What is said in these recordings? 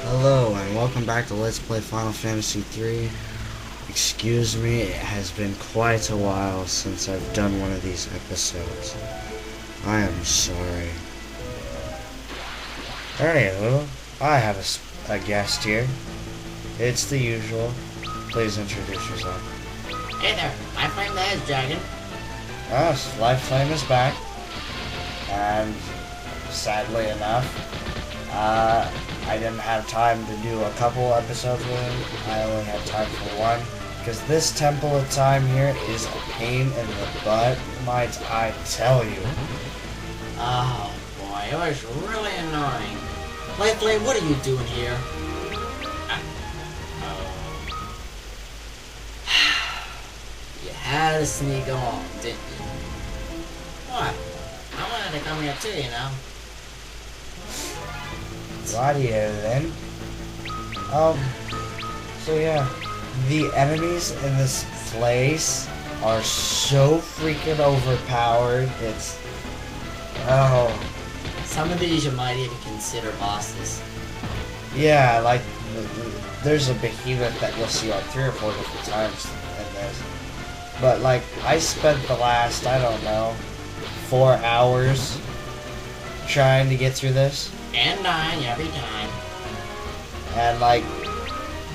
Hello and welcome back to Let's Play Final Fantasy 3. Excuse me, it has been quite a while since I've done one of these episodes. I am sorry. Anywho, I have a guest here. It's the usual. Please introduce yourself. Hey there, LfFlm the Hedge Dragon. Yes, LfFlm is back. And sadly enough, I didn't have time to do a couple episodes with him. I only had time for one. Because this Temple of Time here is a pain in the butt, might I tell you. Oh boy, it was really annoying. LfFlm, what are you doing here? You had to sneak along, didn't you? What? I wanted to come here too, you know. Radio then. So yeah. The enemies in this place are so freaking overpowered. It's... oh. Some of these you might even consider bosses. Yeah, like, there's a behemoth that you'll see like 3 or 4 different times in this. But like, I spent the last, I don't know, 4 hours trying to get through this. And dying every time. And like,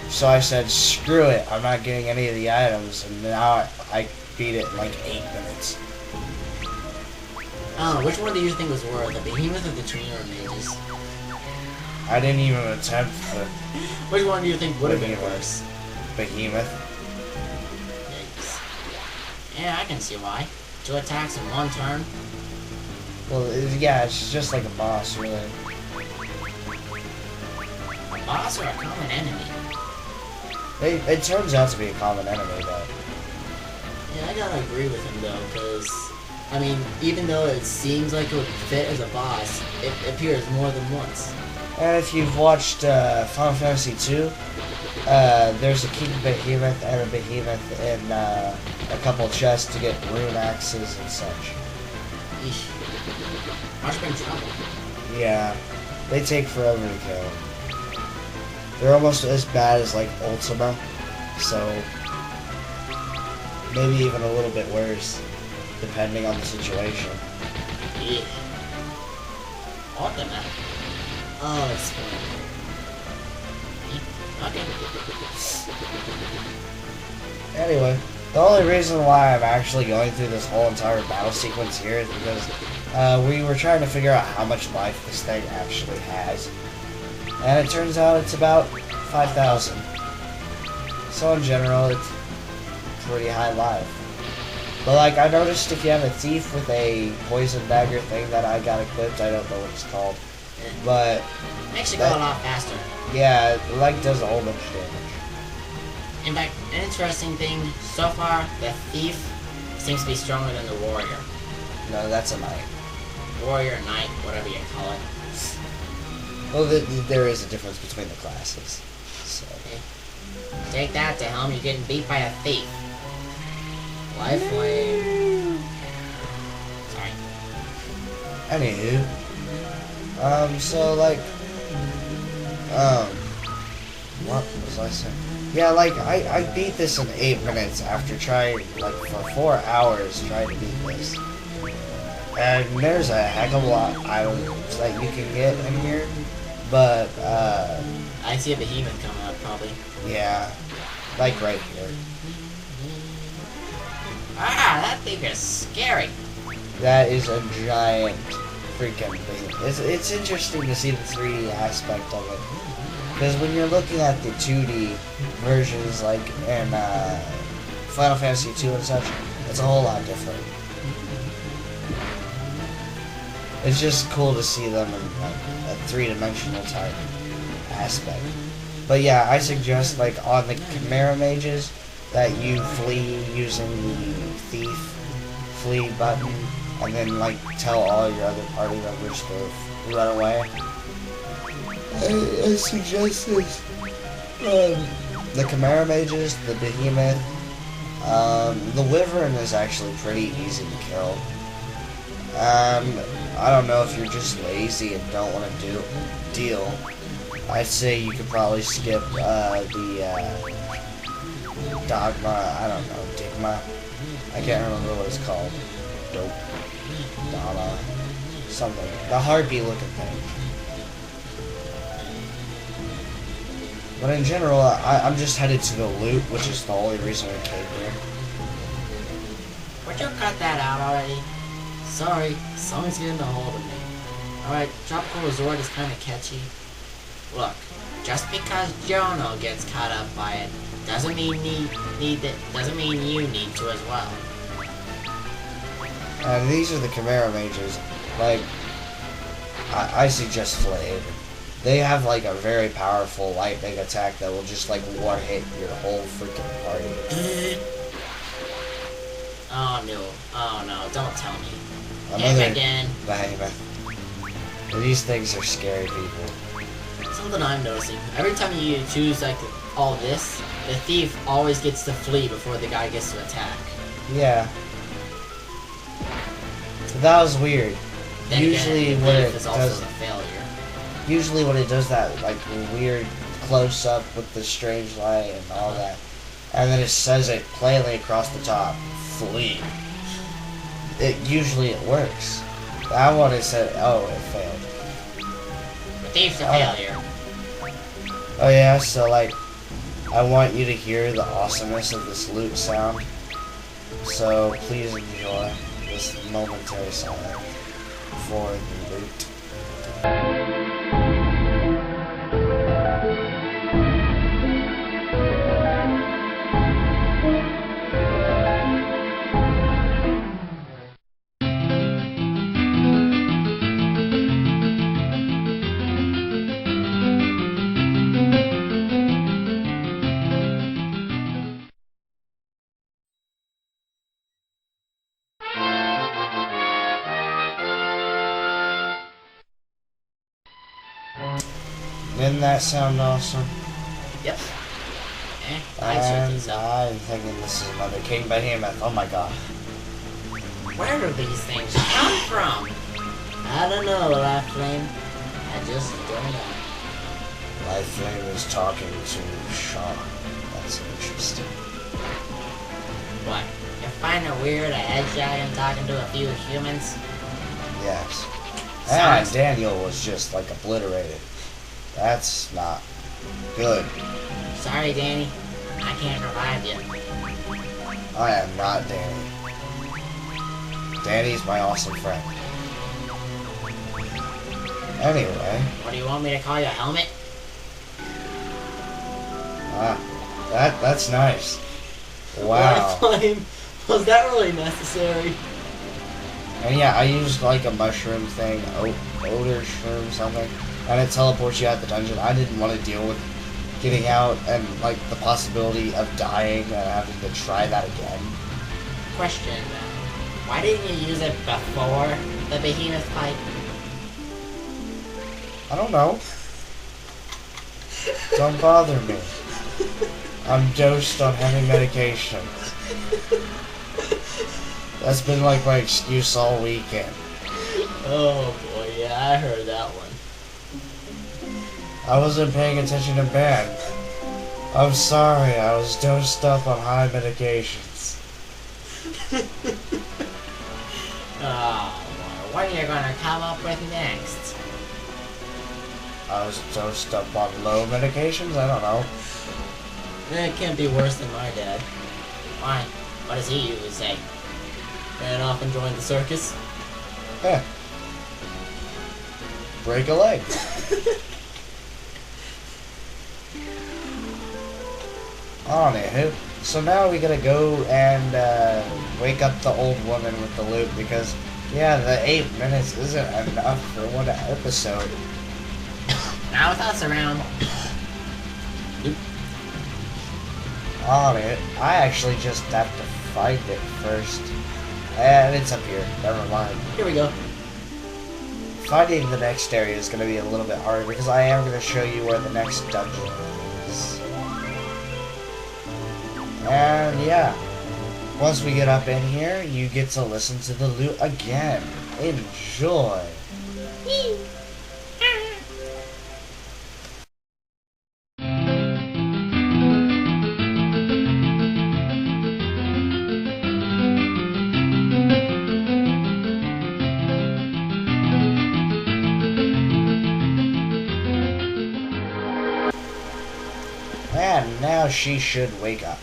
so I said, screw it, I'm not getting any of the items, and now I beat it in like 8 minutes. Oh, which one do you think was worse, the behemoth or the Trinity mages? I didn't even attempt the Which one do you think would have been worse? behemoth. Yikes. Yeah, I can see why. 2 attacks in 1 turn. Well, yeah, it's just like a boss, really. A boss or a common enemy? It turns out to be a common enemy, but... yeah, I gotta agree with him though, because, I mean, even though it seems like it would fit as a boss, it appears more than once. And if you've watched Final Fantasy 2, there's a King Behemoth and a Behemoth in a couple chests to get rune axes and such. Eesh. Much been trouble. Yeah, they take forever to kill. They're almost as bad as like Ultima, so maybe even a little bit worse, depending on the situation. Yeah. Ultima. Oh, it's fun. Okay. Anyway, the only reason why I'm actually going through this whole entire battle sequence here is because we were trying to figure out how much life this thing actually has. And it turns out it's about 5,000. So in general, it's pretty high life. But like, I noticed if you have a thief with a poison dagger thing that I got equipped, I don't know what it's called. But... makes you go a lot faster. yeah, it like does a whole bunch of damage. In fact, an interesting thing, so far, the thief seems to be stronger than the warrior. No, that's a knight. Warrior, knight, whatever you call it. Well, there is a difference between the classes. So. Okay. Take that to helm, you're getting beat by a thief. LfFlm. Sorry. Anywho. So like... what was I saying? Yeah, like, I beat this in 8 minutes after trying, like, for 4 hours trying to beat this. And there's a heck of a lot of items that you can get in here. But, I see a behemoth coming up, probably. yeah, like right here. Ah, that thing is scary. That is a giant freaking thing. It's interesting to see the 3D aspect of it. Because when you're looking at the 2D versions, like in Final Fantasy 2 and such, it's a whole lot different. It's just cool to see them in like a 3-dimensional type aspect. But yeah, I suggest like on the Chimera Mages that you flee using the thief flee button, and then like tell all your other party members to run away. I suggest this. The Chimera Mages, the Behemoth, the Wyvern is actually pretty easy to kill. I don't know if you're just lazy and don't want to deal. I'd say you could probably skip the Dogma, I don't know, Digma. I can't remember what it's called. Dope. Donna. Something. The heartbeat looking thing. But in general, I'm just headed to the loot, which is the only reason we came here. Would you cut that out already? Sorry, someone's getting a hold of me. Alright, Tropical Resort is kinda catchy. Look, just because Jono gets caught up by it, doesn't mean doesn't mean you need to as well. And these are the Chimera Mages. Like, I suggest Flame. They have like a very powerful lightning attack that will just like one hit your whole freaking party. Oh no, don't tell me. Another Him again. behemoth. These things are scary, people. Something I'm noticing, every time you choose like all this, the thief always gets to flee before the guy gets to attack. Yeah. That was weird. Then Usually again, when the it thief is also does, a failure. usually when it does that like weird close up with the strange light and all that, and then it says it plainly across the top, flee. Usually it works. That one it said, oh, it failed. The thief's a failure. Oh yeah, so like, I want you to hear the awesomeness of this loot sound. So please enjoy this momentary silence for the loot. Didn't that sound awesome? Yep. I certainly And so. I'm thinking this is another King Behemoth. Oh my god. Where do these things come from? I don't know, LfFlm. I just don't know. LfFlm is talking to Sean. That's interesting. What? You find it weird a head giant talking to a few humans? Yes. Sounds- And Daniel was just like obliterated. That's not good. Sorry, Danny. I can't revive you. I am not Danny. Danny's my awesome friend. Anyway, What do you want me to call you, Helmet? that's nice. Wow. LfFlm, was that really necessary? And yeah, I used like a mushroom thing, odor shroom something, and it teleports you out the dungeon. I didn't want to deal with getting out and like the possibility of dying and having to try that again. Question. Why didn't you use it before the behemoth fight? I don't know. Don't bother me. I'm dosed on heavy medications. That's been like my excuse all weekend. Oh boy, yeah, I heard that one. I wasn't paying attention to band. I'm sorry, I was dosed up on high medications. Oh boy, what are you gonna come up with next? I was dosed up on low medications? I don't know. It can't be worse than my dad. Why? What does he usually say? Ran off and joined the circus? Yeah. Break a leg. Anywho, so now we gotta go and wake up the old woman with the loot because, yeah, the 8 minutes isn't enough for one episode. Now with us around. On it, I actually just have to find it first. And it's up here, never mind. Here we go. Finding the next area is going to be a little bit harder because I am going to show you where the next dungeon is. And yeah, once we get up in here, you get to listen to the loot again. Enjoy! And now she should wake up.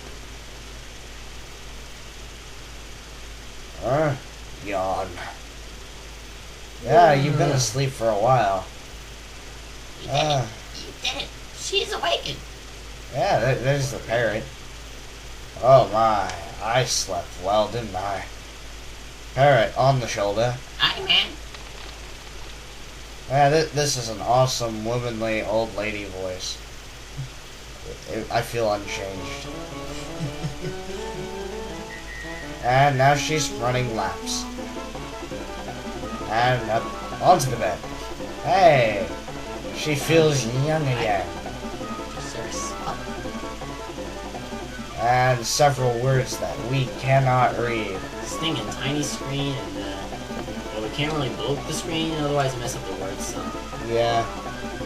Yawn. Yeah, you've been asleep for a while. You did it. You did it. She's awakened. Yeah, there's the parrot. Oh my, I slept well, didn't I? Parrot on the shoulder. Aye, man. Yeah, this is an awesome, womanly, old lady voice. I feel unchanged. And now she's running laps. And up onto the bed. Hey, she feels young again. And several words that we cannot read. This thing in tiny screen, and well, we can't really blow up the screen, otherwise we mess up the words. So. Yeah.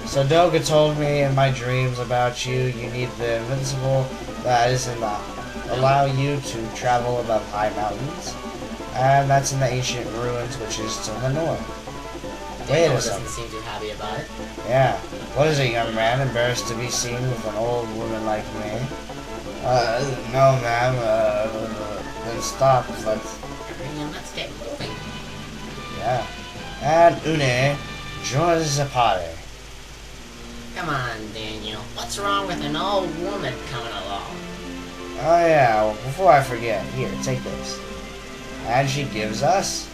So Doga told me in my dreams about you. You need the invincible that is in the allow you to travel above high mountains, and that's in the ancient ruins, which is to the north. Wait a second. Doesn't seem too happy about it. Yeah. What is it, young man? Embarrassed to be seen with an old woman like me? No, ma'am. Then stop. Let's get moving. Yeah. And Une joins the party. Come on, Daniel. What's wrong with an old woman coming along? Oh yeah, well, before I forget, here, take this. And she gives us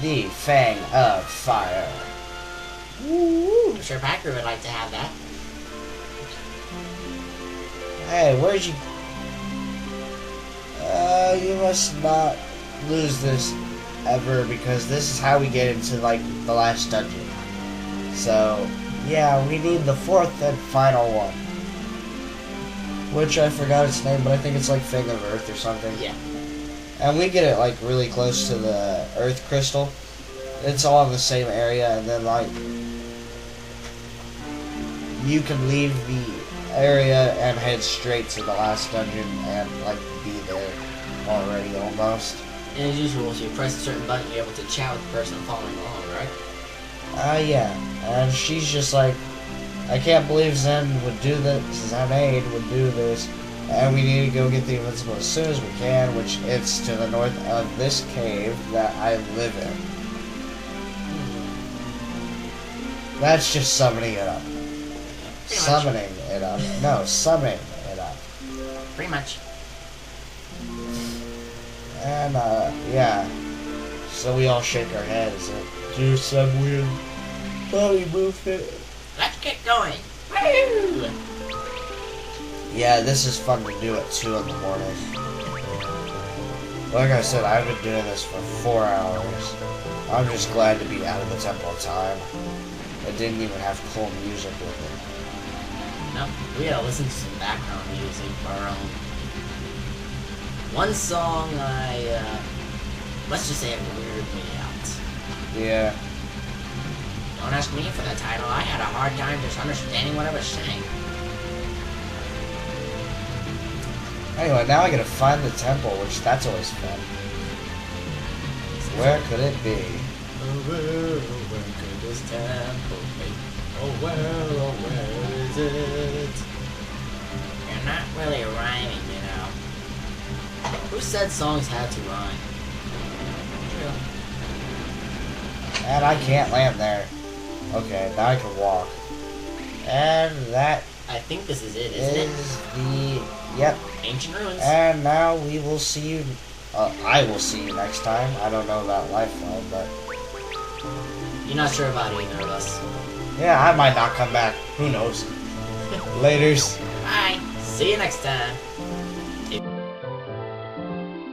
the Fang of Fire. Woo! I'm sure Packer would like to have that. Hey, where'd you... you must not lose this ever, because this is how we get into, like, the last dungeon. So, yeah, we need the fourth and final one. Which I forgot its name, but I think it's like Fang of Earth or something. Yeah. And we get it like really close to the Earth Crystal. It's all in the same area, and then like you can leave the area and head straight to the last dungeon and like be there already almost. And as usual, if you press a certain button, you're able to chat with the person following along, right? Yeah. And she's just like, I can't believe Zen would do this, Zenaid would do this, and we need to go get the Invincible as soon as we can, which it's to the north of this cave that I live in. That's just summoning it up. Summoning it up. No, summoning it up. Pretty much. And, yeah. So we all shake our heads and do some weird body movement. Let's get going. Woo! Yeah, this is fun to do at 2 in the morning. Like I said, I've been doing this for 4 hours. I'm just glad to be out of the temple in time. It didn't even have cool music with it. No, we gotta listen to some background music for our own. One song let's just say it weirded me out. Yeah. Don't ask me for the title. I had a hard time just understanding what I was saying. Anyway, now I gotta find the temple, which that's always fun. Where could it be? Where could this temple be? Oh, where is it? You're not really rhyming, you know. Who said songs had to rhyme? True. And I can't land there. Okay, now I can walk. And that I think this is it, isn't is the... Yep. Ancient ruins. And now we will see you... I will see you next time. I don't know about LfFlm, but... You're not sure about either of us. Yeah, I might not come back. Who knows? Laters. Bye. See you next time.